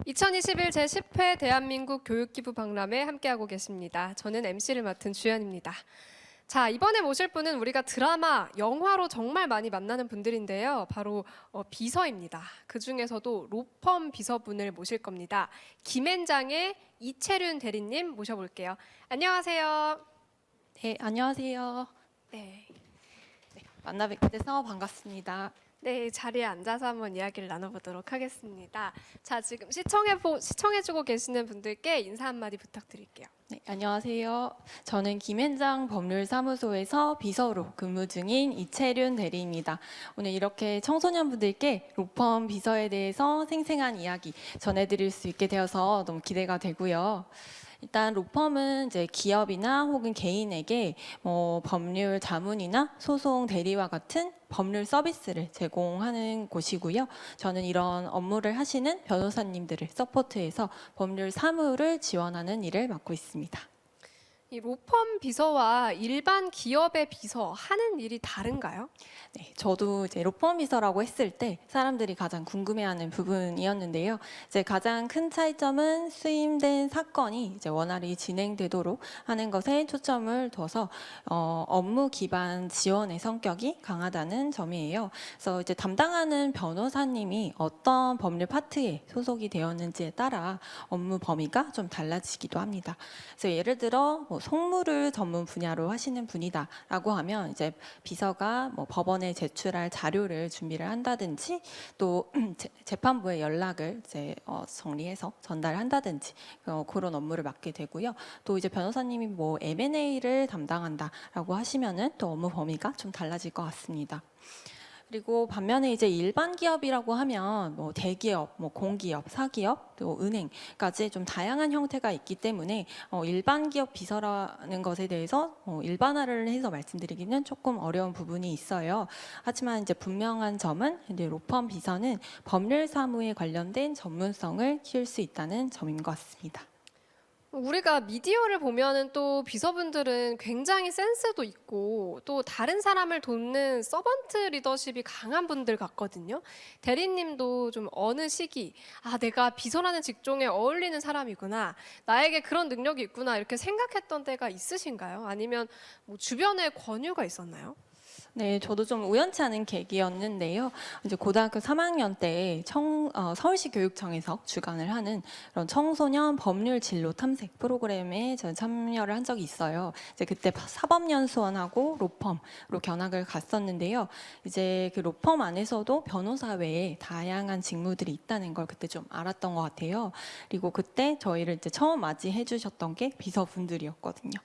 2021 제10회 대한민국 교육기부 박람회 함께하고 계십니다. 저는 MC를 맡은 주연입니다. 자, 이번에 모실 분은 우리가 드라마, 영화로 정말 많이 만나는 분들인데요. 바로 비서입니다. 그중에서도 로펌 비서분을 모실 겁니다. 김앤장의 이채륜 대리님 모셔볼게요. 안녕하세요. 네, 안녕하세요. 네. 만나 뵙게 돼서 반갑습니다. 네, 자리에 앉아서 한번 이야기를 나눠보도록 하겠습니다. 자, 지금 시청해주고 계시는 분들께 인사 한마디 부탁드릴게요. 네, 안녕하세요. 저는 김앤장 법률사무소에서 비서로 근무 중인 이채륜 대리입니다. 오늘 이렇게 청소년분들께 로펌 비서에 대해서 생생한 이야기 전해드릴 수 있게 되어서 너무 기대가 되고요. 일단 로펌은 이제 기업이나 혹은 개인에게 법률 자문이나 소송 대리와 같은 법률 서비스를 제공하는 곳이고요. 저는 이런 업무를 하시는 변호사님들을 서포트해서 법률 사무를 지원하는 일을 맡고 있습니다. 이 로펌 비서와 일반 기업의 비서 하는 일이 다른가요? 네, 저도 이제 로펌 비서라고 했을 때 사람들이 가장 궁금해하는 부분이었는데요. 이제 가장 큰 차이점은 수임된 사건이 이제 원활히 진행되도록 하는 것에 초점을 둬서 업무 기반 지원의 성격이 강하다는 점이에요. 그래서 이제 담당하는 변호사님이 어떤 법률 파트에 소속이 되었는지에 따라 업무 범위가 좀 달라지기도 합니다. 그래서 예를 들어 송무를 전문 분야로 하시는 분이다라고 하면 이제 비서가 법원에 제출할 자료를 준비를 한다든지 또 재판부에 연락을 이제 정리해서 전달한다든지 그런 업무를 맡게 되고요. 또 이제 변호사님이 M&A를 담당한다라고 하시면은 또 업무 범위가 좀 달라질 것 같습니다. 그리고 반면에 이제 일반 기업이라고 하면 대기업, 공기업, 사기업, 또 은행까지 좀 다양한 형태가 있기 때문에 일반 기업 비서라는 것에 대해서 일반화를 해서 말씀드리기는 조금 어려운 부분이 있어요. 하지만 이제 분명한 점은 이제 로펌 비서는 법률 사무에 관련된 전문성을 키울 수 있다는 점인 것 같습니다. 우리가 미디어를 보면은 또 비서분들은 굉장히 센스도 있고 또 다른 사람을 돕는 서번트 리더십이 강한 분들 같거든요. 대리님도 좀 어느 시기, 내가 비서라는 직종에 어울리는 사람이구나, 나에게 그런 능력이 있구나 이렇게 생각했던 때가 있으신가요? 아니면 주변에 권유가 있었나요? 네, 저도 좀 우연치 않은 계기였는데요. 이제 고등학교 3학년 때 서울시 교육청에서 주관을 하는 그런 청소년 법률 진로 탐색 프로그램에 저는 참여를 한 적이 있어요. 이제 그때 사법연수원하고 로펌으로 견학을 갔었는데요. 이제 그 로펌 안에서도 변호사 외에 다양한 직무들이 있다는 걸 그때 좀 알았던 것 같아요. 그리고 그때 저희를 이제 처음 맞이해 주셨던 게 비서분들이었거든요.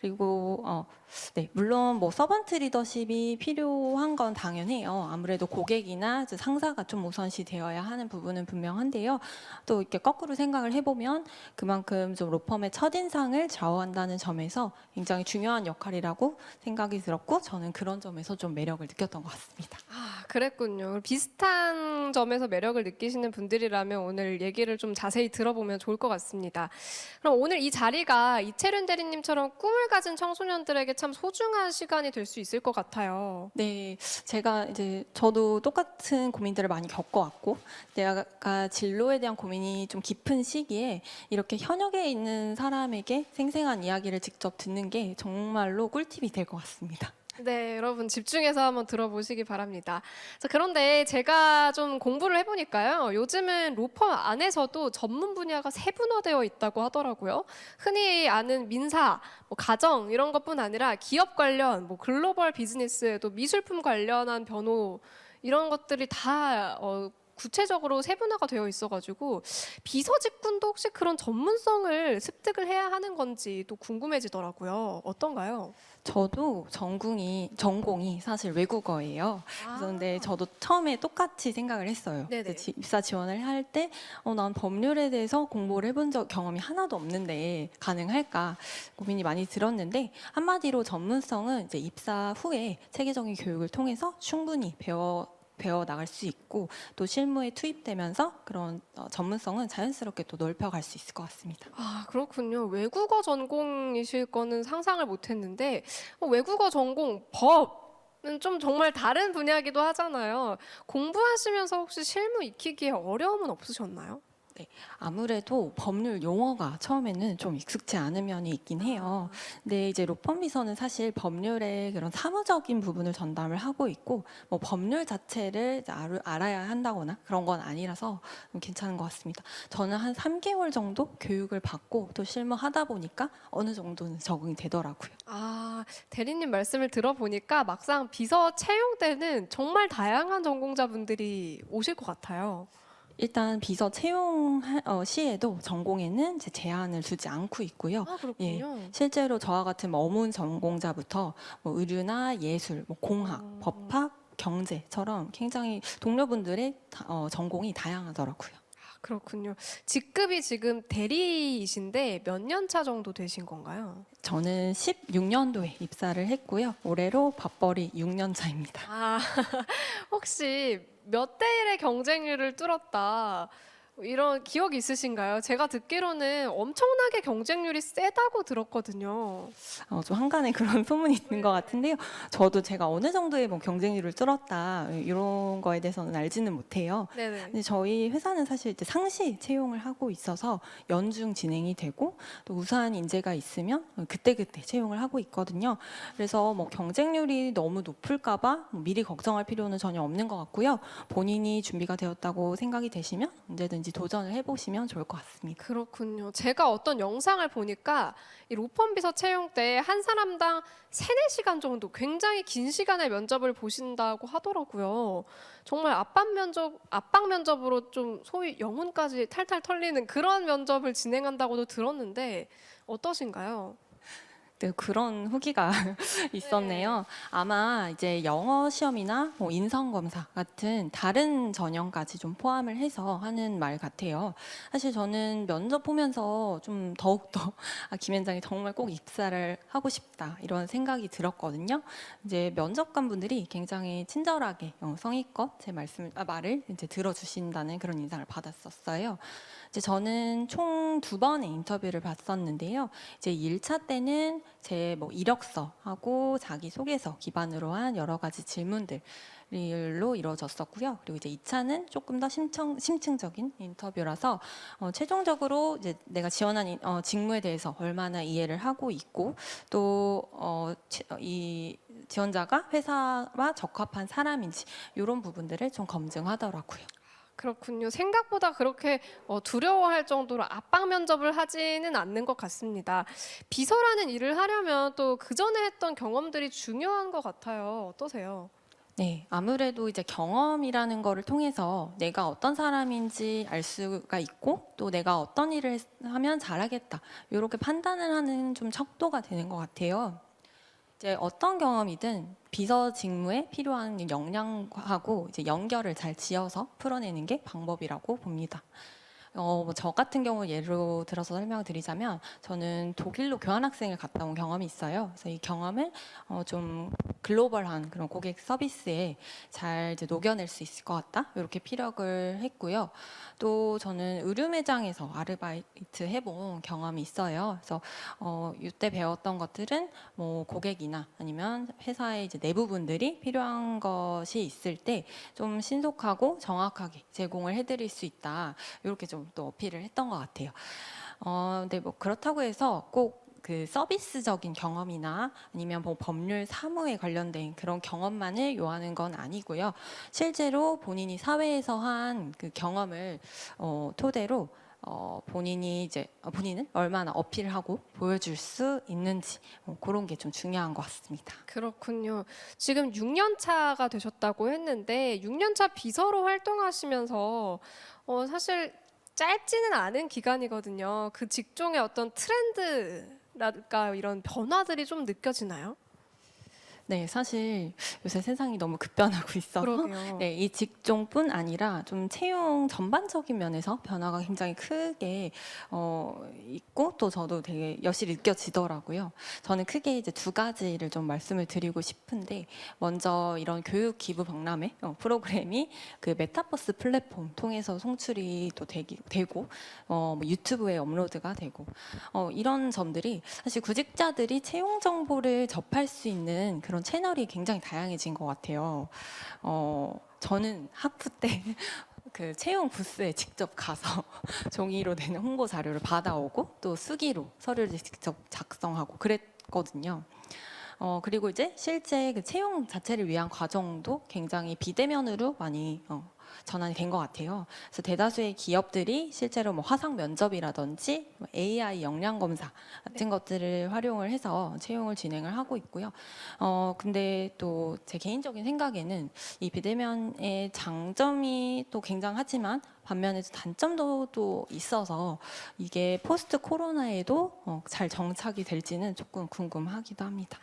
그리고 네, 물론 서번트 리더십이 필요한 건 당연해요. 아무래도 고객이나 상사가 좀 우선시 되어야 하는 부분은 분명한데요. 또 이렇게 거꾸로 생각을 해보면 그만큼 좀 로펌의 첫인상을 좌우한다는 점에서 굉장히 중요한 역할이라고 생각이 들었고 저는 그런 점에서 좀 매력을 느꼈던 것 같습니다. 그랬군요. 비슷한 점에서 매력을 느끼시는 분들이라면 오늘 얘기를 좀 자세히 들어보면 좋을 것 같습니다. 그럼 오늘 이 자리가 이채륜 대리님처럼 꿈을 가진 청소년들에게 참 소중한 시간이 될 수 있을 것 같아요. 네, 제가 이제 저도 똑같은 고민들을 많이 겪어왔고 내가 진로에 대한 고민이 좀 깊은 시기에 이렇게 현역에 있는 사람에게 생생한 이야기를 직접 듣는 게 정말로 꿀팁이 될 것 같습니다. 네, 여러분 집중해서 한번 들어보시기 바랍니다. 자, 그런데 제가 좀 공부를 해보니까요. 요즘은 로펌 안에서도 전문 분야가 세분화되어 있다고 하더라고요. 흔히 아는 민사, 가정 이런 것뿐 아니라 기업 관련, 글로벌 비즈니스, 또 미술품 관련한 변호 이런 것들이 다 구체적으로 세분화가 되어 있어가지고 비서 직군도 혹시 그런 전문성을 습득을 해야 하는 건지 또 궁금해지더라고요. 어떤가요? 저도 전공이 사실 외국어예요. 그런데 저도 처음에 똑같이 생각을 했어요. 네네. 입사 지원을 할 때, 난 법률에 대해서 공부를 해본 경험이 하나도 없는데 가능할까 고민이 많이 들었는데 한마디로 전문성은 이제 입사 후에 체계적인 교육을 통해서 충분히 배워 나갈 수 있고 또 실무에 투입되면서 그런 전문성은 자연스럽게 또 넓혀갈 수 있을 것 같습니다. 그렇군요. 외국어 전공이실 거는 상상을 못 했는데 외국어 전공 법은 좀 정말 다른 분야이기도 하잖아요. 공부하시면서 혹시 실무 익히기에 어려움은 없으셨나요? 아무래도 법률 용어가 처음에는 좀 익숙치 않은 면이 있긴 해요. 근데 이제 로펌 비서는 사실 법률의 그런 사무적인 부분을 전담을 하고 있고, 뭐 법률 자체를 이제 알아야 한다거나 그런 건 아니라서 좀 괜찮은 것 같습니다. 저는 한 3개월 정도 교육을 받고 또 실무하다 보니까 어느 정도는 적응이 되더라고요. 아, 대리님 말씀을 들어보니까 막상 비서 채용 때는 정말 다양한 전공자분들이 오실 것 같아요. 일단 비서 채용 시에도 전공에는 이제 제한을 두지 않고 있고요. 아, 예, 그렇군요. 실제로 저와 같은 뭐 어문 전공자부터 뭐 의류나 예술, 뭐 공학, 법학, 경제처럼 굉장히 동료분들의 전공이 다양하더라고요. 그렇군요. 직급이 지금 대리이신데 몇 년 차 정도 되신 건가요? 저는 16년도에 입사를 했고요. 올해로 밥벌이 6년 차입니다. 아, 혹시 몇 대 1의 경쟁률을 뚫었다. 이런 기억 있으신가요? 제가 듣기로는 엄청나게 경쟁률이 세다고 들었거든요. 좀 한간에 그런 소문이 있는 것 같은데요. 저도 제가 어느 정도의 뭐 경쟁률을 뚫었다 이런 거에 대해서는 알지는 못해요. 네네. 근데 저희 회사는 사실 이제 상시 채용을 하고 있어서 연중 진행이 되고 또 우수한 인재가 있으면 그때그때 채용을 하고 있거든요. 그래서 뭐 경쟁률이 너무 높을까봐 미리 걱정할 필요는 전혀 없는 것 같고요. 본인이 준비가 되었다고 생각이 되시면 언제든지 도전을 해보시면 좋을 것 같습니다. 그렇군요. 제가 어떤 영상을 보니까 이 로펌 비서 채용 때 한 사람당 3-4시간 정도 굉장히 긴 시간의 면접을 보신다고 하더라고요. 정말 압박 면접으로 좀 소위 영혼까지 탈탈 털리는 그런 면접을 진행한다고도 들었는데 어떠신가요? 네, 그런 후기가 있었네요. 아마 이제 영어 시험이나 뭐 인성 검사 같은 다른 전형까지 좀 포함을 해서 하는 말 같아요. 사실 저는 면접 보면서 좀 더욱더 김현장이 정말 꼭 입사를 하고 싶다 이런 생각이 들었거든요. 이제 면접관 분들이 굉장히 친절하게 성의껏 제 말을 이제 들어주신다는 그런 인상을 받았었어요. 이제 저는 총 2번의 인터뷰를 봤었는데요. 이제 1차 때는 제 뭐 이력서하고 자기소개서 기반으로 한 여러 가지 질문들로 이루어졌었고요. 그리고 이제 2차는 조금 더 심층적인 인터뷰라서 최종적으로 이제 내가 지원한 직무에 대해서 얼마나 이해를 하고 있고 또 이 지원자가 회사와 적합한 사람인지 이런 부분들을 좀 검증하더라고요. 그렇군요. 생각보다 그렇게 두려워할 정도로 압박 면접을 하지는 않는 것 같습니다. 비서라는 일을 하려면 또 그전에 했던 경험들이 중요한 것 같아요. 어떠세요? 네, 아무래도 이제 경험이라는 거를 통해서 내가 어떤 사람인지 알 수가 있고 또 내가 어떤 일을 하면 잘하겠다 이렇게 판단을 하는 좀 척도가 되는 것 같아요. 이제 어떤 경험이든 비서 직무에 필요한 역량하고 이제 연결을 잘 지어서 풀어내는 게 방법이라고 봅니다. 뭐저 같은 경우 예로 들어서 설명을 드리자면 저는 독일로 교환학생을 갔다 온 경험이 있어요. 그래서 이 경험을 좀 글로벌한 그런 고객 서비스에 잘 이제 녹여낼 수 있을 것 같다. 이렇게 피력을 했고요. 또 저는 의류 매장에서 아르바이트 해본 경험이 있어요. 그래서 이때 배웠던 것들은 뭐 고객이나 아니면 회사의 이제 내부분들이 필요한 것이 있을 때 좀 신속하고 정확하게 제공을 해드릴 수 있다. 이렇게 좀 또 어필을 했던 것 같아요. 근데 뭐 그렇다고 해서 꼭 그 서비스적인 경험이나 아니면 뭐 법률 사무에 관련된 그런 경험만을 요하는 건 아니고요. 실제로 본인이 사회에서 한 그 경험을 토대로 본인은 얼마나 어필하고 보여줄 수 있는지 그런 게 좀 중요한 것 같습니다. 그렇군요. 지금 6년 차가 되셨다고 했는데 6년 차 비서로 활동하시면서 사실 짧지는 않은 기간이거든요. 그 직종의 어떤 트렌드랄까 이런 변화들이 좀 느껴지나요? 네, 사실 요새 세상이 너무 급변하고 있어서 그러게요. 네, 이 직종뿐 아니라 좀 채용 전반적인 면에서 변화가 굉장히 크게 있고 또 저도 되게 여실히 느껴지더라고요. 저는 크게 이제 2가지를 좀 말씀을 드리고 싶은데 먼저 이런 교육 기부 박람회 프로그램이 그 메타버스 플랫폼 통해서 송출이 또 되고 뭐 유튜브에 업로드가 되고 이런 점들이 사실 구직자들이 채용 정보를 접할 수 있는 그런 채널이 굉장히 다양해진 것 같아요. 저는 학부 때 그 채용 부스에 직접 가서 종이로 된 홍보 자료를 받아오고 또 수기로 서류를 직접 작성하고 그랬거든요. 그리고 이제 실제 그 채용 자체를 위한 과정도 굉장히 비대면으로 많이 전환이 된 것 같아요. 그래서 대다수의 기업들이 실제로 뭐 화상 면접이라든지 뭐 AI 역량 검사 같은 것들을 활용을 해서 채용을 진행을 하고 있고요. 근데 또 제 개인적인 생각에는 이 비대면의 장점이 또 굉장하지만 반면에 단점도 또 있어서 이게 포스트 코로나에도 잘 정착이 될지는 조금 궁금하기도 합니다.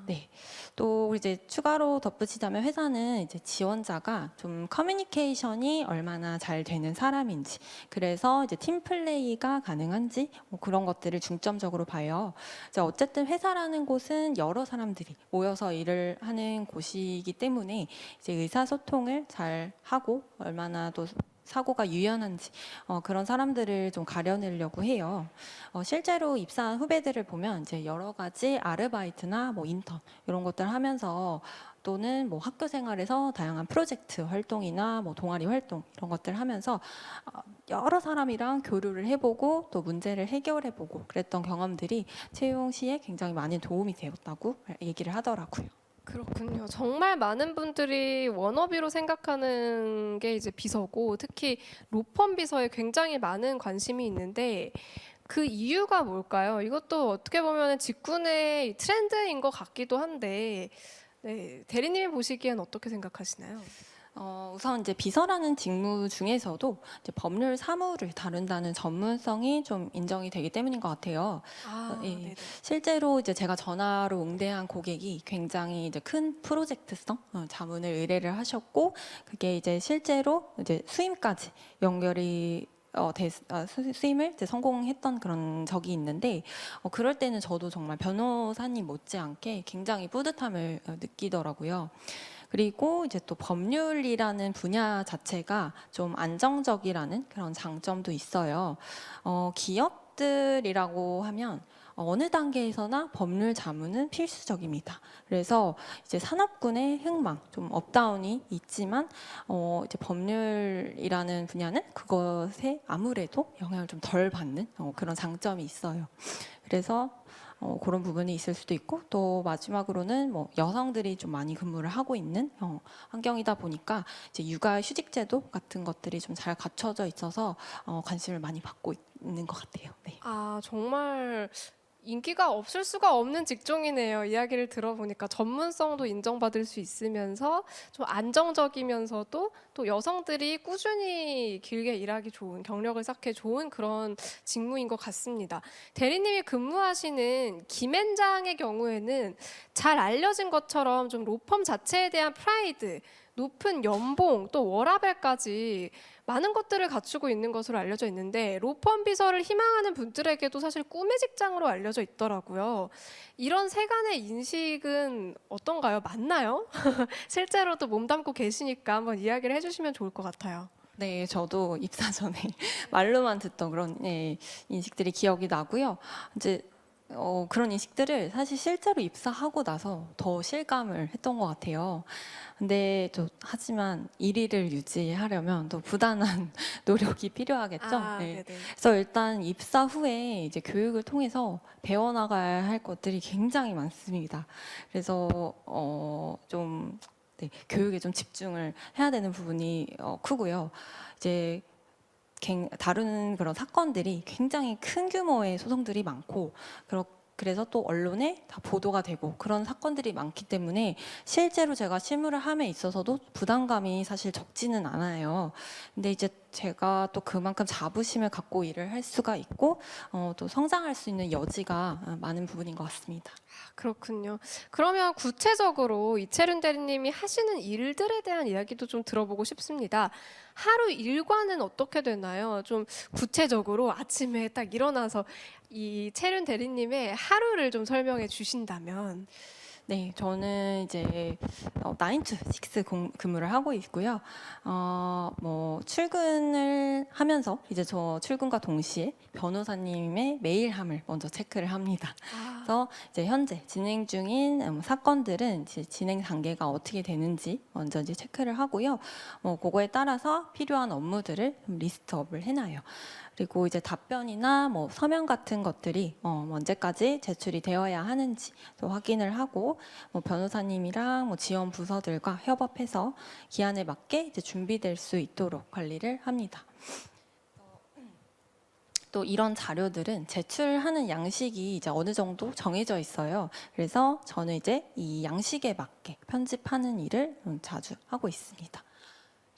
네. 또 이제 추가로 덧붙이자면 회사는 이제 지원자가 좀 커뮤니케이션이 얼마나 잘 되는 사람인지, 그래서 이제 팀 플레이가 가능한지 뭐 그런 것들을 중점적으로 봐요. 이제 어쨌든 회사라는 곳은 여러 사람들이 모여서 일을 하는 곳이기 때문에 이제 의사소통을 잘 하고 얼마나 또 사고가 유연한지 그런 사람들을 좀 가려내려고 해요. 실제로 입사한 후배들을 보면 이제 여러 가지 아르바이트나 뭐 인턴 이런 것들 하면서 또는 뭐 학교 생활에서 다양한 프로젝트 활동이나 뭐 동아리 활동 이런 것들 하면서 여러 사람이랑 교류를 해보고 또 문제를 해결해보고 그랬던 경험들이 채용 시에 굉장히 많은 도움이 되었다고 얘기를 하더라고요. 그렇군요. 정말 많은 분들이 워너비로 생각하는 게 이제 비서고 특히 로펌 비서에 굉장히 많은 관심이 있는데 그 이유가 뭘까요? 이것도 어떻게 보면 직군의 트렌드인 것 같기도 한데 네, 대리님이 보시기엔 어떻게 생각하시나요? 우선 이제 비서라는 직무 중에서도 이제 법률 사무를 다룬다는 전문성이 좀 인정이 되기 때문인 것 같아요. 예. 네네. 실제로 이제 제가 전화로 응대한 고객이 굉장히 이제 큰 프로젝트성 자문을 의뢰를 하셨고 그게 이제 실제로 이제 수임까지 연결이 수임을 이제 성공했던 그런 적이 있는데 그럴 때는 저도 정말 변호사님 못지않게 굉장히 뿌듯함을 느끼더라고요. 그리고 이제 또 법률이라는 분야 자체가 좀 안정적이라는 그런 장점도 있어요. 기업들이라고 하면 어느 단계에서나 법률 자문은 필수적입니다. 그래서 이제 산업군의 흥망, 좀 업다운이 있지만 이제 법률이라는 분야는 그것에 아무래도 영향을 좀 덜 받는 그런 장점이 있어요. 그래서 그런 부분이 있을 수도 있고 또 마지막으로는 뭐 여성들이 좀 많이 근무를 하고 있는 환경이다 보니까 이제 육아 휴직제도 같은 것들이 좀 잘 갖춰져 있어서 관심을 많이 받고 있는 것 같아요. 네. 정말 인기가 없을 수가 없는 직종이네요. 이야기를 들어보니까 전문성도 인정받을 수 있으면서 좀 안정적이면서도 또 여성들이 꾸준히 길게 일하기 좋은 경력을 쌓기 좋은 그런 직무인 것 같습니다. 대리님이 근무하시는 김앤장의 경우에는 잘 알려진 것처럼 좀 로펌 자체에 대한 프라이드, 높은 연봉, 또 워라밸까지 많은 것들을 갖추고 있는 것으로 알려져 있는데 로펌 비서를 희망하는 분들에게도 사실 꿈의 직장으로 알려져 있더라고요. 이런 세간의 인식은 어떤가요? 맞나요? 실제로도 몸담고 계시니까 한번 이야기를 해주시면 좋을 것 같아요. 네, 저도 입사 전에 말로만 듣던 그런 인식들이 기억이 나고요. 이제 그런 인식들을 사실 실제로 입사하고 나서 더 실감을 했던 것 같아요. 근데 또 하지만 1위를 유지하려면 또 부단한 노력이 필요하겠죠. 네. 네네. 그래서 일단 입사 후에 이제 교육을 통해서 배워나가야 할 것들이 굉장히 많습니다. 그래서 좀 네, 교육에 좀 집중을 해야 되는 부분이 크고요. 이제 다루는 그런 사건들이 굉장히 큰 규모의 소송들이 많고 그래서 또 언론에 다 보도가 되고 그런 사건들이 많기 때문에 실제로 제가 실무를 함에 있어서도 부담감이 사실 적지는 않아요. 근데 이제 제가 또 그만큼 자부심을 갖고 일을 할 수가 있고 또 성장할 수 있는 여지가 많은 부분인 것 같습니다. 그렇군요. 그러면 구체적으로 이채륜 대리님이 하시는 일들에 대한 이야기도 좀 들어보고 싶습니다. 하루 일과는 어떻게 되나요? 좀 구체적으로 아침에 딱 일어나서 이 채륜 대리님의 하루를 좀 설명해 주신다면. 네, 저는 이제 9 to 6 근무를 하고 있고요. 뭐 출근을 하면서 이제 저 출근과 동시에 변호사님의 메일함을 먼저 체크를 합니다. 그래서 이제 현재 진행 중인 사건들은 이제 진행 단계가 어떻게 되는지 먼저 이제 체크를 하고요. 뭐 그거에 따라서 필요한 업무들을 좀 리스트업을 해놔요. 그리고 이제 답변이나 뭐 서면 같은 것들이 언제까지 제출이 되어야 하는지 또 확인을 하고 뭐 변호사님이랑 뭐 지원 부서들과 협업해서 기한에 맞게 이제 준비될 수 있도록 관리를 합니다. 또 이런 자료들은 제출하는 양식이 이제 어느 정도 정해져 있어요. 그래서 저는 이제 이 양식에 맞게 편집하는 일을 자주 하고 있습니다.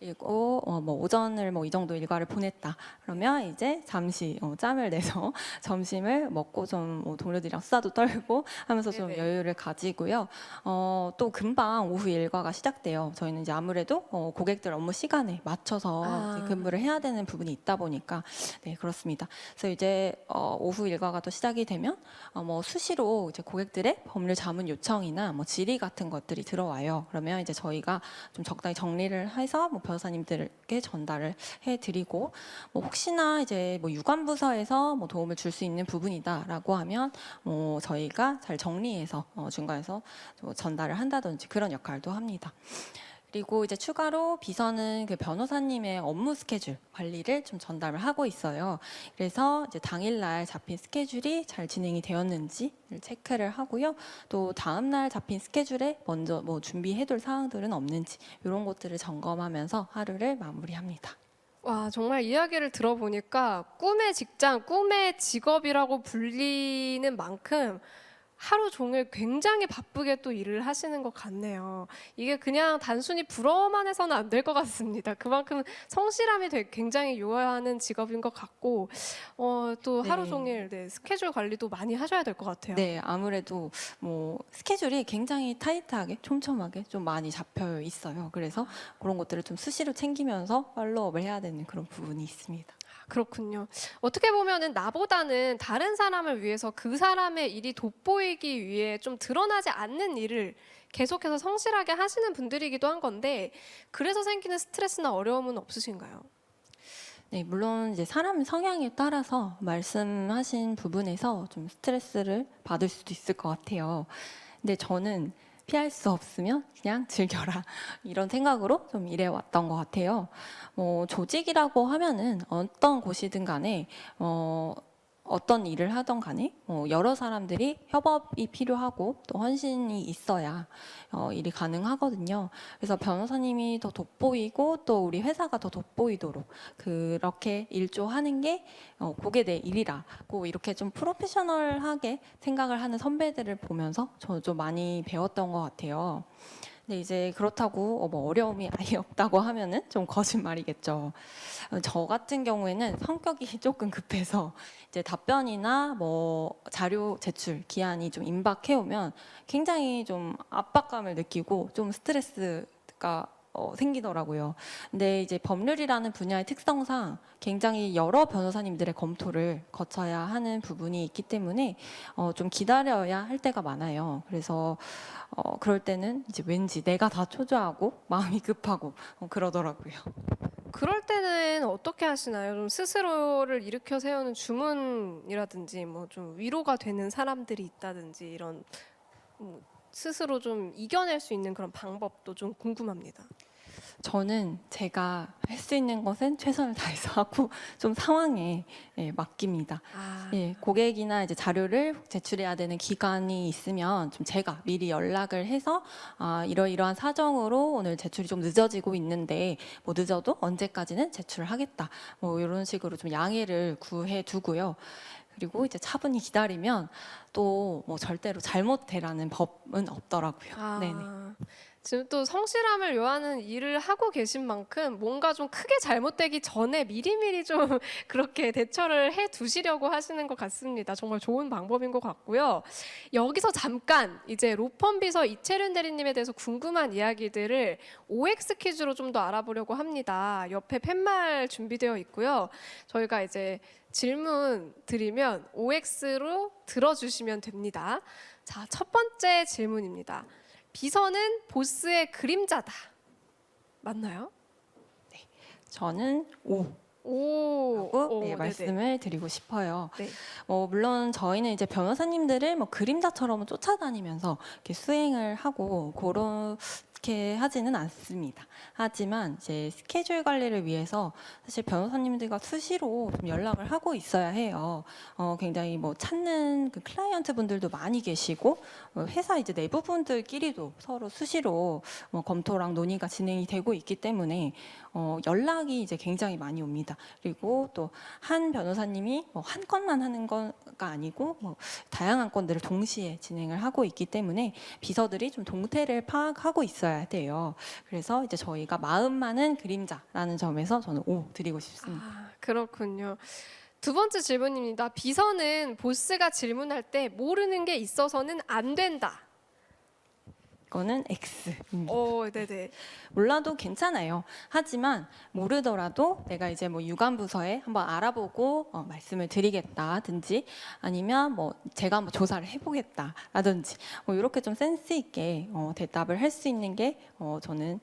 그리고 뭐 오전을 뭐 이 정도 일과를 보냈다. 그러면 이제 잠시 짬을 내서 점심을 먹고 좀 동료들이랑 수다도 떨고 하면서 좀 네네. 여유를 가지고요. 또 금방 오후 일과가 시작돼요. 저희는 이제 아무래도 고객들 업무 시간에 맞춰서 이제 근무를 해야 되는 부분이 있다 보니까 네, 그렇습니다. 그래서 이제 오후 일과가 또 시작이 되면 뭐 수시로 이제 고객들의 법률 자문 요청이나 뭐 질의 같은 것들이 들어와요. 그러면 이제 저희가 좀 적당히 정리를 해서 뭐 변호사님들께 전달을 해드리고 뭐 혹시나 이제 뭐 유관부서에서 뭐 도움을 줄 수 있는 부분이다라고 하면 뭐 저희가 잘 정리해서 중간에서 뭐 전달을 한다든지 그런 역할도 합니다. 그리고 이제 추가로 비서는 그 변호사님의 업무 스케줄 관리를 좀 전달을 하고 있어요. 그래서 이제 당일날 잡힌 스케줄이 잘 진행이 되었는지를 체크를 하고요. 또 다음날 잡힌 스케줄에 먼저 뭐 준비해둘 사항들은 없는지 이런 것들을 점검하면서 하루를 마무리합니다. 와, 정말 이야기를 들어보니까 꿈의 직장, 꿈의 직업이라고 불리는 만큼 하루 종일 굉장히 바쁘게 또 일을 하시는 것 같네요. 이게 그냥 단순히 부러워만 해서는 안 될 것 같습니다. 그만큼 성실함이 되게 굉장히 요하는 직업인 것 같고, 또 하루 네. 종일 네, 스케줄 관리도 많이 하셔야 될 것 같아요. 네, 아무래도 뭐 스케줄이 굉장히 타이트하게 촘촘하게 좀 많이 잡혀 있어요. 그래서 그런 것들을 좀 수시로 챙기면서 팔로우업을 해야 되는 그런 부분이 있습니다. 그렇군요. 어떻게 보면은 나보다는 다른 사람을 위해서 그 사람의 일이 돋보이기 위해 좀 드러나지 않는 일을 계속해서 성실하게 하시는 분들이기도 한 건데, 그래서 생기는 스트레스나 어려움은 없으신가요? 네, 물론 이제 사람 성향에 따라서 말씀하신 부분에서 좀 스트레스를 받을 수도 있을 것 같아요. 근데 저는 피할 수 없으면 그냥 즐겨라 이런 생각으로 좀 일해왔던 것 같아요. 뭐 조직이라고 하면은 어떤 곳이든 간에 어떤 일을 하던 간에 여러 사람들이 협업이 필요하고 또 헌신이 있어야 일이 가능하거든요. 그래서 변호사님이 더 돋보이고 또 우리 회사가 더 돋보이도록 그렇게 일조하는 게 그게 내 일이라고 이렇게 좀 프로페셔널하게 생각을 하는 선배들을 보면서 저는 좀 많이 배웠던 것 같아요. 근데 이제 그렇다고 뭐 어려움이 아예 없다고 하면은 좀 거짓말이겠죠. 저 같은 경우에는 성격이 조금 급해서 이제 답변이나 뭐 자료 제출 기한이 좀 임박해 오면 굉장히 좀 압박감을 느끼고 좀 스트레스가 생기더라고요. 근데 이제 법률이라는 분야의 특성상 굉장히 여러 변호사님들의 검토를 거쳐야 하는 부분이 있기 때문에 좀 기다려야 할 때가 많아요. 그래서 그럴 때는 이제 왠지 내가 다 초조하고 마음이 급하고 그러더라고요. 그럴 때는 어떻게 하시나요? 좀 스스로를 일으켜 세우는 주문이라든지 뭐 좀 위로가 되는 사람들이 있다든지 이런 스스로 좀 이겨낼 수 있는 그런 방법도 좀 궁금합니다. 저는 제가 할 수 있는 것은 최선을 다해서 하고 좀 상황에 맡깁니다. 아, 예, 고객이나 이제 자료를 제출해야 되는 기간이 있으면 좀 제가 미리 연락을 해서 이러이러한 사정으로 오늘 제출이 좀 늦어지고 있는데 뭐 늦어도 언제까지는 제출을 하겠다. 뭐 이런 식으로 좀 양해를 구해 두고요. 그리고 이제 차분히 기다리면 또 뭐 절대로 잘못되라는 법은 없더라고요. 네네. 지금 또 성실함을 요하는 일을 하고 계신 만큼 뭔가 좀 크게 잘못되기 전에 미리미리 좀 그렇게 대처를 해 두시려고 하시는 것 같습니다. 정말 좋은 방법인 것 같고요. 여기서 잠깐 이제 로펌 비서 이채륜 대리님에 대해서 궁금한 이야기들을 OX 퀴즈로 좀 더 알아보려고 합니다. 옆에 팻말 준비되어 있고요. 저희가 이제 질문 드리면 OX로 들어주시면 됩니다. 자, 첫 번째 질문입니다. 비서는 보스의 그림자다. 맞나요? 저는 O 오, 라고 네네. 말씀을 드리고 싶어요. 네. 물론 저희는 이제 변호사님들을 그림자처럼 쫓아다니면서 이렇게 수행을 하고 그렇게 하지는 않습니다. 하지만 이제 스케줄 관리를 위해서 사실 변호사님들과 수시로 좀 연락을 하고 있어야 해요. 굉장히 찾는 그 클라이언트 분들도 많이 계시고 회사 이제 내부 분들끼리도 서로 수시로 검토랑 논의가 진행이 되고 있기 때문에 연락이 이제 굉장히 많이 옵니다. 그리고 또 한 변호사님이 한 건만 하는 거가 아니고 다양한 건들을 동시에 진행을 하고 있기 때문에 비서들이 좀 동태를 파악하고 있어야 돼요. 그래서 이제 저희가 마음 많은 그림자라는 점에서 저는 O 드리고 싶습니다. 아, 그렇군요. 두 번째 질문입니다. 비서는 보스가 질문할 때 모르는 게 있어서는 안 된다. 이거는 X입니다. 네네. 몰라도 괜찮아요. 하지만 모르더라도 내가 이제 유관부서에 한번 알아보고 말씀을 드리겠다든지 아니면 제가 한번 조사를 해보겠다라든지 이렇게 좀 센스 있게 대답을 할 수 있는 게 저는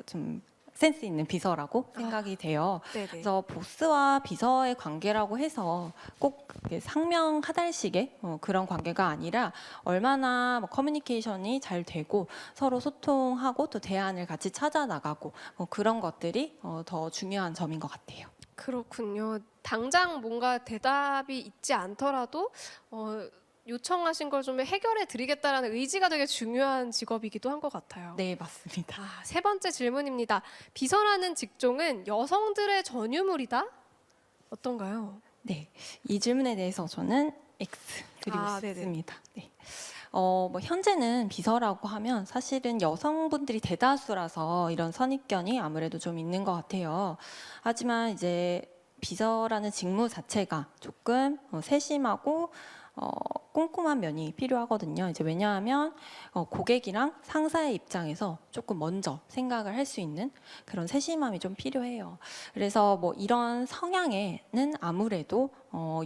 좀 센스 있는 비서라고 생각이 돼요. 네네. 그래서 보스와 비서의 관계라고 해서 꼭 이렇게 상명하달식의 그런 관계가 아니라 얼마나 커뮤니케이션이 잘 되고 서로 소통하고 또 대안을 같이 찾아 나가고 그런 것들이 더 중요한 점인 것 같아요. 그렇군요. 당장 뭔가 대답이 있지 않더라도 요청하신 걸 좀 해결해 드리겠다라는 의지가 되게 중요한 직업이기도 한 것 같아요. 네, 맞습니다. 아, 세 번째 질문입니다. 비서라는 직종은 여성들의 전유물이다? 어떤가요? 네, 이 질문에 대해서 저는 X 드리고 네네. 싶습니다. 네. 현재는 비서라고 하면 사실은 여성분들이 대다수라서 이런 선입견이 아무래도 좀 있는 것 같아요. 하지만 이제 비서라는 직무 자체가 조금 세심하고 꼼꼼한 면이 필요하거든요. 이제 왜냐하면 고객이랑 상사의 입장에서 조금 먼저 생각을 할 수 있는 그런 세심함이 좀 필요해요. 그래서 이런 성향에는 아무래도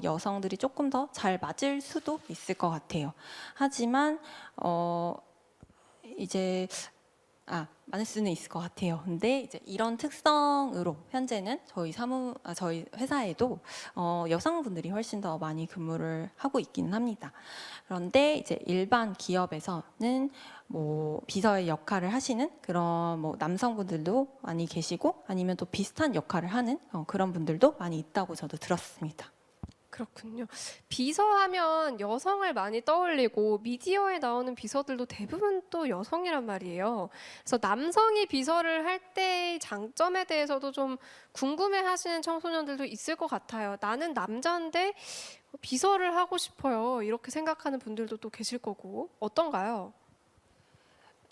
여성들이 조금 더 잘 맞을 수도 있을 것 같아요. 하지만 이제 많을 수는 있을 것 같아요. 근데 이제 이런 특성으로 현재는 저희 회사에도 여성분들이 훨씬 더 많이 근무를 하고 있기는 합니다. 그런데 이제 일반 기업에서는 비서의 역할을 하시는 그런 남성분들도 많이 계시고 아니면 또 비슷한 역할을 하는 그런 분들도 많이 있다고 저도 들었습니다. 그렇군요. 비서하면 여성을 많이 떠올리고 미디어에 나오는 비서들도 대부분 또 여성이란 말이에요. 그래서 남성이 비서를 할 때의 장점에 대해서도 좀 궁금해하시는 청소년들도 있을 것 같아요. 나는 남자인데 비서를 하고 싶어요. 이렇게 생각하는 분들도 또 계실 거고. 어떤가요?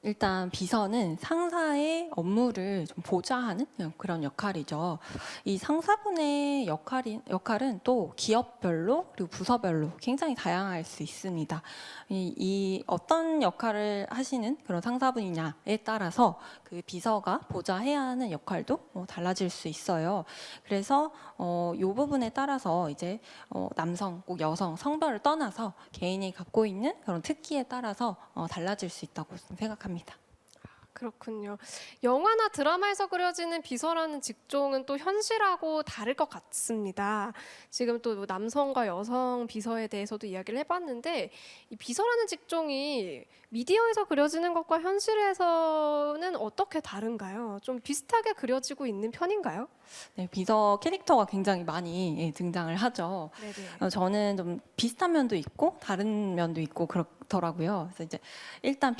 일단 비서는 상사의 업무를 좀 보좌하는 그런 역할이죠. 이 상사분의 역할은 또 기업별로 그리고 부서별로 굉장히 다양할 수 있습니다. 이 어떤 역할을 하시는 그런 상사분이냐에 따라서 그 비서가 보좌해야 하는 역할도 달라질 수 있어요. 그래서 이 부분에 따라서 이제 남성, 꼭 여성, 성별을 떠나서 개인이 갖고 있는 그런 특기에 따라서 달라질 수 있다고 생각합니다. 그렇군요. 영화나 드라마에서 그려지는 비서라는 직종은 또 현실하고 다를 것 같습니다. 지금 또 남성과 여성 비서에 대해서도 이야기를 해봤는데 이 비서라는 직종이 미디어에서 그려지는 것과 현실에서는 어떻게 다른가요? 좀 비슷하게 그려지고 있는 편인가요? 네, 비서 캐릭터가 굉장히 많이 등장을 하죠. 네네. 저는 좀 비슷한 면도 있고 다른 면도 있고 그렇더라고요. 그래서 이제 일단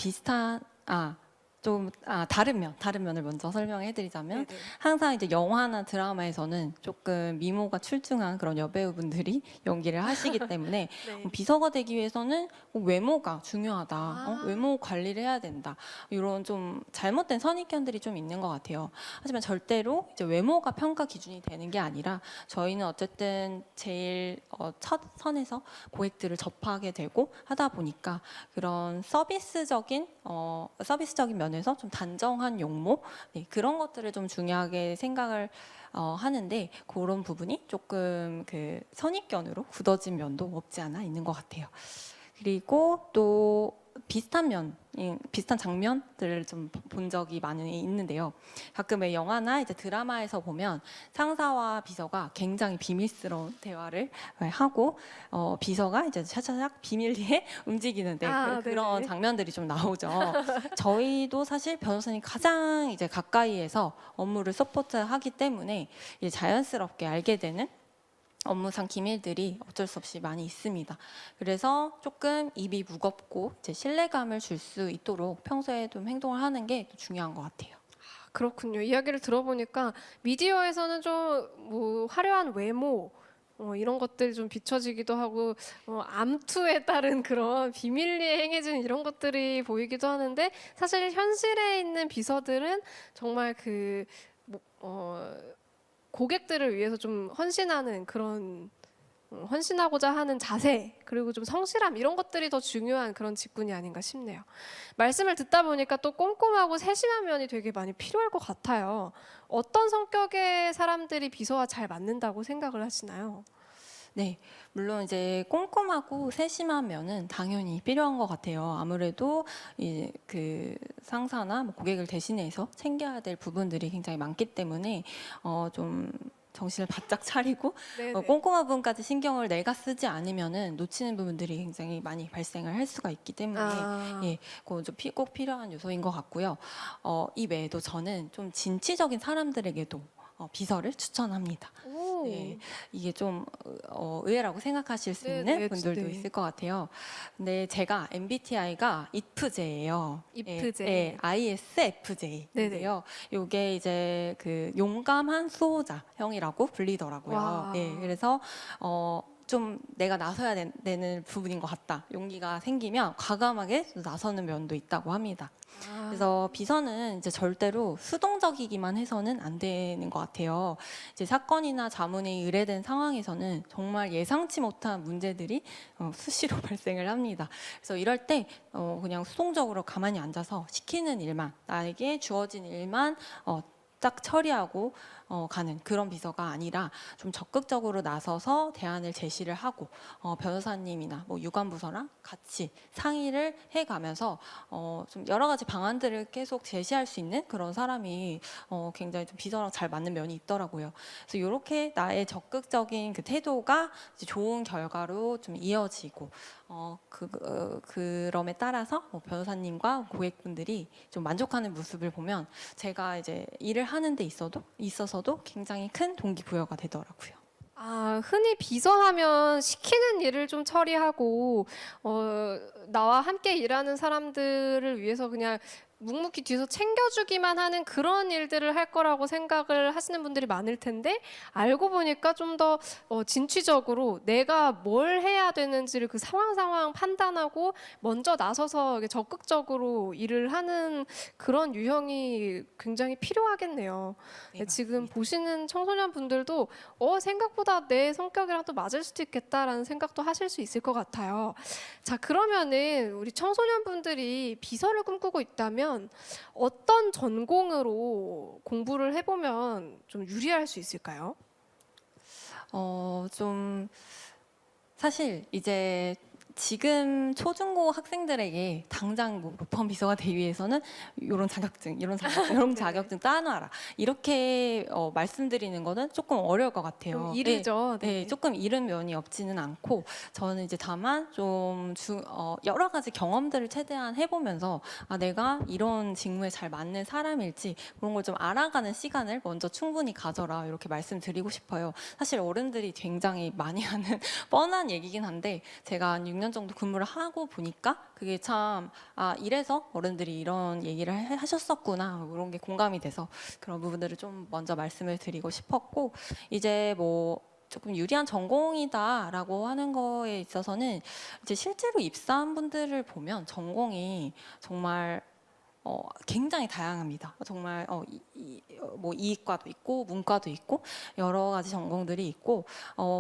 다른 면을 먼저 설명해드리자면 네네. 항상 이제 영화나 드라마에서는 조금 미모가 출중한 그런 여배우분들이 연기를 하시기 때문에 네. 비서가 되기 위해서는 꼭 외모가 중요하다, 아. 외모 관리를 해야 된다 이런 좀 잘못된 선입견들이 좀 있는 것 같아요. 하지만 절대로 이제 외모가 평가 기준이 되는 게 아니라 저희는 어쨌든 제일 첫 선에서 고객들을 접하게 되고 하다 보니까 그런 서비스적인 면에서 좀 단정한 용모 그런 것들을 좀 중요하게 생각을 하는데 그런 부분이 조금 그 선입견으로 굳어진 면도 없지 않아 있는 것 같아요. 그리고 또 비슷한 장면들을 좀 본 적이 많이 있는데요. 가끔 왜 영화나 이제 드라마에서 보면 상사와 비서가 굉장히 비밀스러운 대화를 하고 비서가 이제 차차작 비밀리에 움직이는데 그런 네네. 장면들이 좀 나오죠. 저희도 사실 변호사님 가장 이제 가까이에서 업무를 서포트하기 때문에 이제 자연스럽게 알게 되는 업무상 기밀들이 어쩔 수 없이 많이 있습니다. 그래서 조금 입이 무겁고 이제 신뢰감을 줄 수 있도록 평소에 좀 행동을 하는 게 중요한 것 같아요. 그렇군요. 이야기를 들어보니까 미디어에서는 좀 뭐 화려한 외모 이런 것들이 좀 비춰지기도 하고 암투에 따른 그런 비밀리에 행해지는 이런 것들이 보이기도 하는데 사실 현실에 있는 비서들은 정말 뭐, 고객들을 위해서 좀 헌신하는 그런 헌신하고자 하는 자세 그리고 좀 성실함 이런 것들이 더 중요한 그런 직군이 아닌가 싶네요. 말씀을 듣다 보니까 또 꼼꼼하고 세심한 면이 되게 많이 필요할 것 같아요. 어떤 성격의 사람들이 비서와 잘 맞는다고 생각을 하시나요? 네, 물론 이제 꼼꼼하고 세심한 면은 당연히 필요한 것 같아요. 아무래도 그 상사나 뭐 고객을 대신해서 챙겨야 될 부분들이 굉장히 많기 때문에 좀 정신을 바짝 차리고 네네. 꼼꼼한 부분까지 신경을 내가 쓰지 않으면은 놓치는 부분들이 굉장히 많이 발생을 할 수가 있기 때문에 예, 그건 좀 꼭 필요한 요소인 것 같고요. 이 외에도 저는 좀 진취적인 사람들에게도 비서를 추천합니다. 오. 네, 이게 좀 의외라고 생각하실 수 있는 네네. 분들도 네. 있을 것 같아요. 근데 제가 MBTI가 IFJ예요. IFJ. 네, ISFJ인데요. 이게 이제 그 용감한 수호자형이라고 불리더라고요. 와. 예, 그래서 좀 내가 나서야 되는 부분인 것 같다. 용기가 생기면 과감하게 나서는 면도 있다고 합니다. 그래서 비서는 이제 절대로 수동적이기만 해서는 안 되는 것 같아요. 이제 사건이나 자문에 의뢰된 상황에서는 정말 예상치 못한 문제들이 수시로 발생을 합니다. 그래서 이럴 때 그냥 수동적으로 가만히 앉아서 시키는 일만, 나에게 주어진 일만 딱 처리하고 가는 그런 비서가 아니라 좀 적극적으로 나서서 대안을 제시를 하고 변호사님이나 뭐 유관부서랑 같이 상의를 해가면서 좀 여러 가지 방안들을 계속 제시할 수 있는 그런 사람이 굉장히 좀 비서랑 잘 맞는 면이 있더라고요. 그래서 이렇게 나의 적극적인 그 태도가 이제 좋은 결과로 좀 이어지고 그럼에 따라서 뭐 변호사님과 고객분들이 좀 만족하는 모습을 보면 제가 이제 일을 하는 데 있어서도 굉장히 큰 동기부여가 되더라고요. 흔히 비서하면 시키는 일을 좀 처리하고, 나와 함께 일하는 사람들을 위해서 그냥 묵묵히 뒤에서 챙겨주기만 하는 그런 일들을 할 거라고 생각을 하시는 분들이 많을 텐데, 알고 보니까 좀 더 진취적으로 내가 뭘 해야 되는지를 그 상황 판단하고 먼저 나서서 이렇게 적극적으로 일을 하는 그런 유형이 굉장히 필요하겠네요. 네, 지금 맞습니다. 보시는 청소년 분들도 생각보다 내 성격이랑 또 맞을 수도 있겠다라는 생각도 하실 수 있을 것 같아요. 자, 그러면은 우리 청소년 분들이 비서를 꿈꾸고 있다면 어떤 전공으로 공부를 해보면 좀 유리할 수 있을까요? 좀 사실 이제 지금 초중고 학생들에게 당장 뭐 로펌 비서가 되기 위해서는 이런 자격증, 이런 자격증 따놔라 이렇게 말씀드리는 거는 조금 어려울 것 같아요. 좀 이르죠. 네, 조금 이른 면이 없지는 않고 저는 이제 다만 좀 여러 가지 경험들을 최대한 해보면서 내가 이런 직무에 잘 맞는 사람일지 그런 걸 좀 알아가는 시간을 먼저 충분히 가져라 이렇게 말씀드리고 싶어요. 사실 어른들이 굉장히 많이 하는 뻔한 얘기긴 한데 제가 한 6년 정도 근무를 하고 보니까 그게 참 이래서 어른들이 이런 얘기를 하셨었구나 이런 게 공감이 돼서 그런 부분들을 좀 먼저 말씀을 드리고 싶었고 이제 뭐 조금 유리한 전공이다라고 하는 거에 있어서는 이제 실제로 입사한 분들을 보면 전공이 정말 굉장히 다양합니다. 정말 뭐 이과도 있고 문과도 있고 여러 가지 전공들이 있고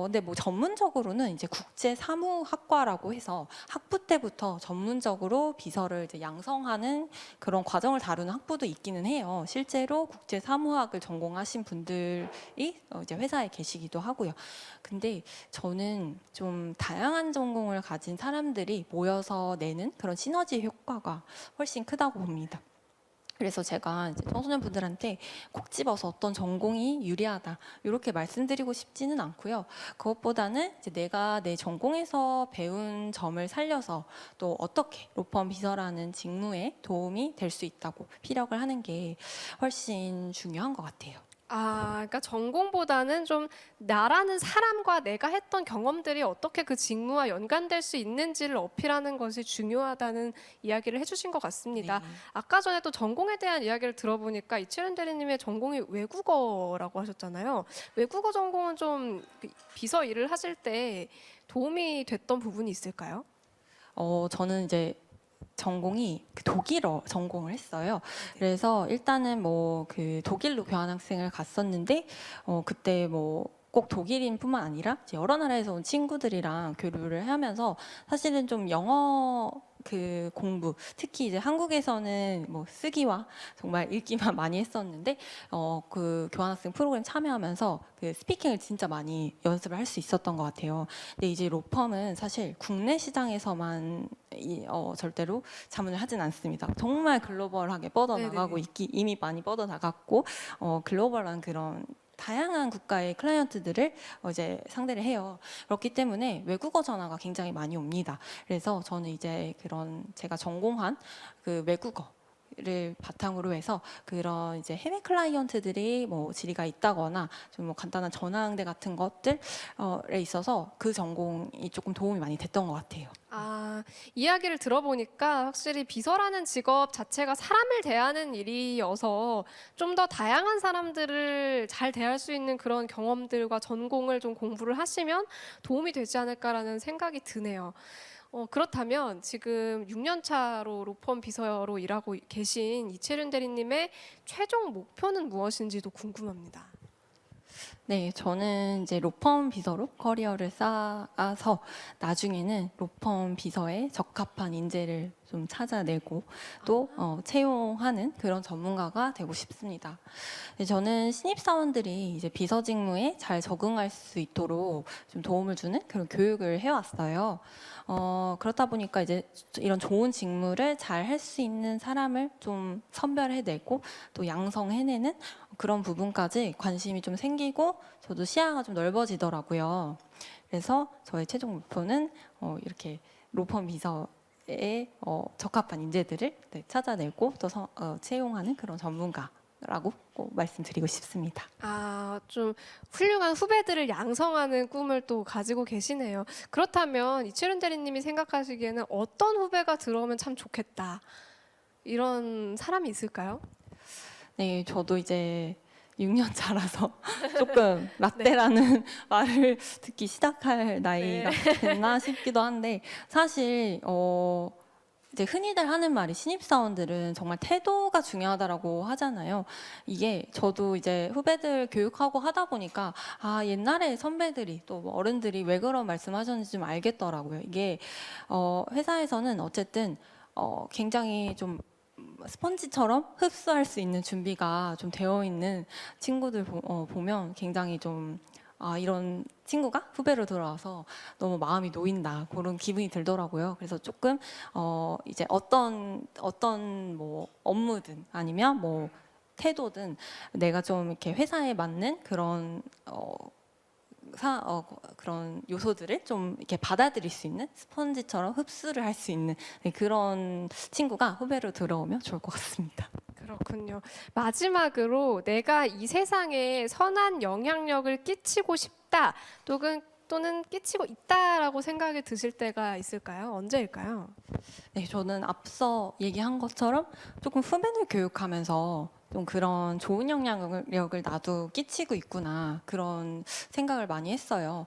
근데 뭐 전문적으로는 이제 국제사무학과라고 해서 학부 때부터 전문적으로 비서를 이제 양성하는 그런 과정을 다루는 학부도 있기는 해요. 실제로 국제사무학을 전공하신 분들이 이제 회사에 계시기도 하고요. 근데 저는 좀 다양한 전공을 가진 사람들이 모여서 내는 그런 시너지 효과가 훨씬 크다고 봅니다. 그래서 제가 이제 청소년분들한테 콕 집어서 어떤 전공이 유리하다 이렇게 말씀드리고 싶지는 않고요. 그것보다는 이제 내가 내 전공에서 배운 점을 살려서 또 어떻게 로펌 비서라는 직무에 도움이 될 수 있다고 피력을 하는 게 훨씬 중요한 것 같아요. 그러니까 전공보다는 좀 나라는 사람과 내가 했던 경험들이 어떻게 그 직무와 연관될 수 있는지를 어필하는 것이 중요하다는 이야기를 해주신 것 같습니다. 네. 아까 전에 또 전공에 대한 이야기를 들어보니까 이채련 대리님의 전공이 외국어라고 하셨잖아요. 외국어 전공은 좀 비서 일을 하실 때 도움이 됐던 부분이 있을까요? 저는 이제 전공이 그 독일어 전공을 했어요. 그래서 일단은 뭐 그 독일로 교환학생을 갔었는데 그때 뭐 꼭 독일인뿐만 아니라 이제 여러 나라에서 온 친구들이랑 교류를 하면서 사실은 좀 영어 그 공부 특히 이제 한국에서는 뭐 쓰기와 정말 읽기만 많이 했었는데 그 교환학생 프로그램 참여하면서 그 스피킹을 진짜 많이 연습을 할 수 있었던 것 같아요. 근데 이제 로펌은 사실 국내 시장에서만 절대로 자문을 하진 않습니다. 정말 글로벌하게 뻗어나가고 네네. 이미 많이 뻗어나갔고 글로벌한 그런 다양한 국가의 클라이언트들을 이제 상대를 해요. 그렇기 때문에 외국어 전화가 굉장히 많이 옵니다. 그래서 저는 이제 그런 제가 전공한 그 외국어를 바탕으로 해서 그런 이제 해외 클라이언트들이 뭐 질의가 있다거나 좀 뭐 간단한 전화 응대 같은 것들에 있어서 그 전공이 조금 도움이 많이 됐던 것 같아요. 이야기를 들어보니까 확실히 비서라는 직업 자체가 사람을 대하는 일이어서 좀 더 다양한 사람들을 잘 대할 수 있는 그런 경험들과 전공을 좀 공부를 하시면 도움이 되지 않을까라는 생각이 드네요. 그렇다면 지금 6년 차로 로펌 비서로 일하고 계신 이채륜 대리님의 최종 목표는 무엇인지도 궁금합니다. 네, 저는 이제 로펌 비서로 커리어를 쌓아서 나중에는 로펌 비서에 적합한 인재를 좀 찾아내고 또 채용하는 그런 전문가가 되고 싶습니다. 네, 저는 신입사원들이 이제 비서 직무에 잘 적응할 수 있도록 좀 도움을 주는 그런 교육을 해왔어요. 그렇다 보니까 이제 이런 좋은 직무를 잘 할 수 있는 사람을 좀 선별해내고 또 양성해내는 그런 부분까지 관심이 좀 생기고 저도 시야가 좀 넓어지더라고요. 그래서 저의 최종 목표는 이렇게 로펌 비서에 적합한 인재들을 찾아내고 또 채용하는 그런 전문가라고 꼭 말씀드리고 싶습니다. 좀 훌륭한 후배들을 양성하는 꿈을 또 가지고 계시네요. 그렇다면 이채륜 대리님이 생각하시기에는 어떤 후배가 들어오면 참 좋겠다. 이런 사람이 있을까요? 네, 저도 이제 6년 차라서 조금 라떼라는 말을 듣기 시작할 나이가 됐나 싶기도 한데 사실 이제 흔히들 하는 말이 신입사원들은 정말 태도가 중요하다라고 하잖아요. 이게 저도 이제 후배들 교육하고 하다 보니까 옛날에 선배들이 또뭐 어른들이 왜 그런 말씀하셨는지 좀 알겠더라고요. 이게 회사에서는 어쨌든 굉장히 좀 스펀지처럼 흡수할 수 있는 준비가 좀 되어 있는 친구들 보면 굉장히 좀 이런 친구가 후배로 들어와서 너무 마음이 놓인다 그런 기분이 들더라고요. 그래서 조금 이제 어떤 뭐 업무든 아니면 뭐 태도든 내가 좀 이렇게 회사에 맞는 그런 그런 요소들을 좀 이렇게 받아들일 수 있는 스펀지처럼 흡수를 할 수 있는 그런 친구가 후배로 들어오면 좋을 것 같습니다. 그렇군요. 마지막으로 내가 이 세상에 선한 영향력을 끼치고 싶다. 또는 끼치고 있다라고 생각이 드실 때가 있을까요? 언제일까요? 네, 저는 앞서 얘기한 것처럼 조금 후배들 교육하면서 좀 그런 좋은 영향력을 나도 끼치고 있구나 그런 생각을 많이 했어요.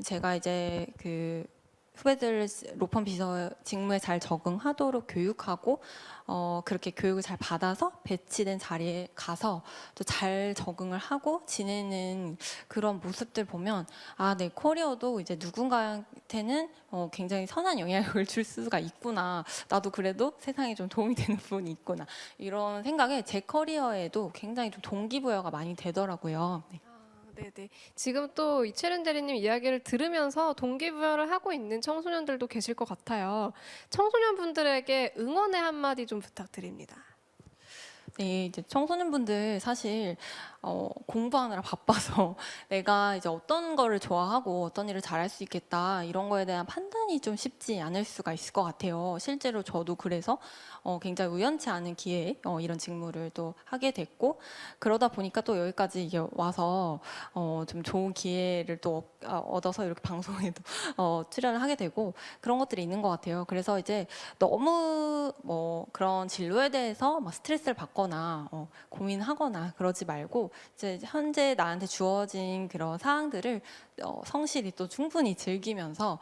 제가 이제 그 후배들 로펌 비서 직무에 잘 적응하도록 교육하고 그렇게 교육을 잘 받아서 배치된 자리에 가서 또 잘 적응을 하고 지내는 그런 모습들 보면 아, 내 커리어도 이제 누군가한테는 굉장히 선한 영향을 줄 수가 있구나. 나도 그래도 세상에 좀 도움이 되는 부분이 있구나. 이런 생각에 제 커리어에도 굉장히 좀 동기부여가 많이 되더라고요. 네. 네네. 지금 또 이채른 대리님 이야기를 들으면서 동기부여를 하고 있는 청소년들도 계실 것 같아요. 청소년분들에게 응원의 한마디 좀 부탁드립니다. 네, 이제 청소년분들 사실 공부하느라 바빠서 내가 이제 어떤 거를 좋아하고 어떤 일을 잘할 수 있겠다 이런 거에 대한 판단이 좀 쉽지 않을 수가 있을 것 같아요. 실제로 저도 그래서 굉장히 우연치 않은 기회에 이런 직무를 또 하게 됐고 그러다 보니까 또 여기까지 이게 와서 좀 좋은 기회를 또 얻어서 이렇게 방송에도 출연을 하게 되고 그런 것들이 있는 것 같아요. 그래서 이제 너무 뭐 그런 진로에 대해서 막 스트레스를 받거나 고민하거나 그러지 말고 이제 현재 나한테 주어진 그런 사항들을 성실히 또 충분히 즐기면서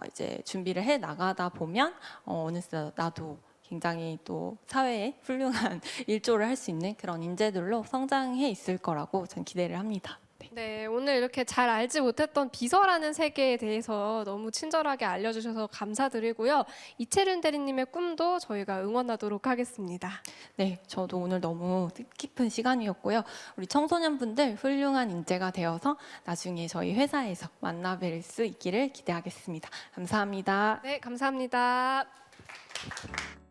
이제 준비를 해 나가다 보면 어느새 나도 굉장히 또 사회에 훌륭한 일조를 할 수 있는 그런 인재들로 성장해 있을 거라고 전 기대를 합니다. 네. 네, 오늘 이렇게 잘 알지 못했던 비서라는 세계에 대해서 너무 친절하게 알려주셔서 감사드리고요. 이채른 대리님의 꿈도 저희가 응원하도록 하겠습니다. 네, 저도 오늘 너무 뜻깊은 시간이었고요. 우리 청소년분들 훌륭한 인재가 되어서 나중에 저희 회사에서 만나뵐 수 있기를 기대하겠습니다. 감사합니다. 네, 감사합니다.